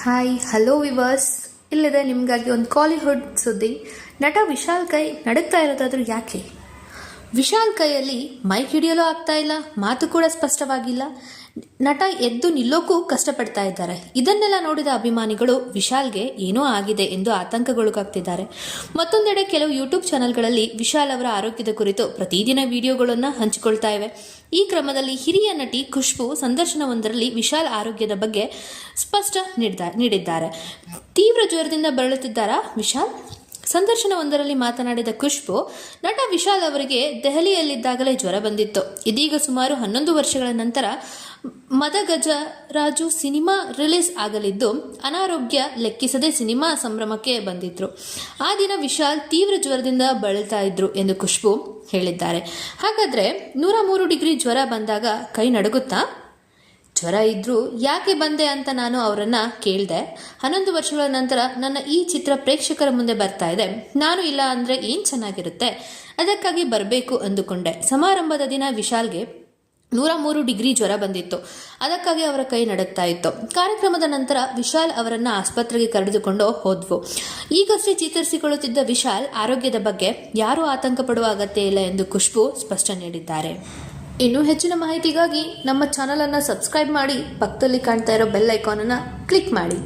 Hi hello viewers, ಇಲ್ಲಿದೆ ನಿಮಗಾಗಿ ಒಂದು ಕಾಲಿವುಡ್ ಸುದ್ದಿ. ನಟ ವಿಶಾಲ್ ಕೈ ನಡುಗ್ತಾ ಇರೋದಾದ್ರೂ ಯಾಕೆ? ವಿಶಾಲ್ ಕೈಯಲ್ಲಿ ಮೈಕ್ ಹಿಡಿಯಲು ಆಗ್ತಾ ಇಲ್ಲ, ಮಾತು ಕೂಡ ಸ್ಪಷ್ಟವಾಗಿಲ್ಲ. ನಟ ಎದ್ದು ನಿಲ್ಲೋಕ್ಕೂ ಕಷ್ಟಪಡ್ತಾ ಇದ್ದಾರೆ. ಇದನ್ನೆಲ್ಲ ನೋಡಿದ ಅಭಿಮಾನಿಗಳು ವಿಶಾಲ್ಗೆ ಏನೋ ಆಗಿದೆ ಎಂದು ಆತಂಕಗೊಳಗಾಗ್ತಿದ್ದಾರೆ. ಮತ್ತೊಂದೆಡೆ ಕೆಲವು ಯೂಟ್ಯೂಬ್ ಚಾನೆಲ್ಗಳಲ್ಲಿ ವಿಶಾಲ್ ಅವರ ಆರೋಗ್ಯದ ಕುರಿತು ಪ್ರತಿದಿನ ವಿಡಿಯೋಗಳನ್ನು ಹಂಚಿಕೊಳ್ತಾ ಇವೆ. ಈ ಕ್ರಮದಲ್ಲಿ ಹಿರಿಯ ನಟಿ ಖುಷ್ಬು ಸಂದರ್ಶನವೊಂದರಲ್ಲಿ ವಿಶಾಲ್ ಆರೋಗ್ಯದ ಬಗ್ಗೆ ಸ್ಪಷ್ಟ ನೀಡಿದ್ದಾರೆ. ತೀವ್ರ ಜ್ವರದಿಂದ ಬಳಲುತ್ತಿದ್ದಾರಾ ವಿಶಾಲ್? ಸಂದರ್ಶನವೊಂದರಲ್ಲಿ ಮಾತನಾಡಿದ ಖುಷ್ಬು, ನಟ ವಿಶಾಲ್ ಅವರಿಗೆ ದೆಹಲಿಯಲ್ಲಿದ್ದಾಗಲೇ ಜ್ವರ ಬಂದಿತ್ತು. ಇದೀಗ ಸುಮಾರು 11 ವರ್ಷಗಳ ನಂತರ ಮದಗಜರಾಜು ಸಿನಿಮಾ ರಿಲೀಸ್ ಆಗಲಿದ್ದು, ಅನಾರೋಗ್ಯ ಲೆಕ್ಕಿಸದೆ ಸಿನಿಮಾ ಸಂಭ್ರಮಕ್ಕೆ ಬಂದಿದ್ರು. ಆ ದಿನ ವಿಶಾಲ್ ತೀವ್ರ ಜ್ವರದಿಂದ ಬಳಲ್ತಾ ಇದ್ರು ಎಂದು ಖುಷ್ಬು ಹೇಳಿದ್ದಾರೆ. ಹಾಗಾದ್ರೆ 103 ಡಿಗ್ರಿ ಜ್ವರ ಬಂದಾಗ ಕೈ ನಡುಗುತ್ತಾ? ಜ್ವರ ಇದ್ರೂ ಯಾಕೆ ಬಂದೆ ಅಂತ ನಾನು ಅವರನ್ನ ಕೇಳಿದೆ. 11 ವರ್ಷಗಳ ನಂತರ ನನ್ನ ಈ ಚಿತ್ರ ಪ್ರೇಕ್ಷಕರ ಮುಂದೆ ಬರ್ತಾ ಇದೆ. ನಾನು ಇಲ್ಲ ಅಂದ್ರೆ ಏನ್ ಚೆನ್ನಾಗಿರುತ್ತೆ, ಅದಕ್ಕಾಗಿ ಬರಬೇಕು ಅಂದುಕೊಂಡೆ. ಸಮಾರಂಭದ ದಿನ ವಿಶಾಲ್ಗೆ 103 ಡಿಗ್ರಿ ಜ್ವರ ಬಂದಿತ್ತು. ಅದಕ್ಕಾಗಿ ಅವರ ಕೈ ನಡುಗ್ತಾ ಇತ್ತು. ಕಾರ್ಯಕ್ರಮದ ನಂತರ ವಿಶಾಲ್ ಅವರನ್ನ ಆಸ್ಪತ್ರೆಗೆ ಕರೆದುಕೊಂಡು ಹೋದ್ವು. ಈಗಷ್ಟೇ ಚೇತರಿಸಿಕೊಳ್ಳುತ್ತಿದ್ದ ವಿಶಾಲ್ ಆರೋಗ್ಯದ ಬಗ್ಗೆ ಯಾರೂ ಆತಂಕ ಪಡುವ ಅಗತ್ಯ ಇಲ್ಲ ಎಂದು ಖುಷ್ಬು ಸ್ಪಷ್ಟ ನೀಡಿದ್ದಾರೆ. ಇನ್ನೂ ಹೆಚ್ಚಿನ ಮಾಹಿತಿಗಾಗಿ ನಮ್ಮ ಚಾನಲನ್ನು ಸಬ್ಸ್ಕ್ರೈಬ್ ಮಾಡಿ, ಪಕ್ಕದಲ್ಲಿ ಕಾಣ್ತಾ ಇರೋ ಬೆಲ್ ಐಕಾನನ್ನು ಕ್ಲಿಕ್ ಮಾಡಿ.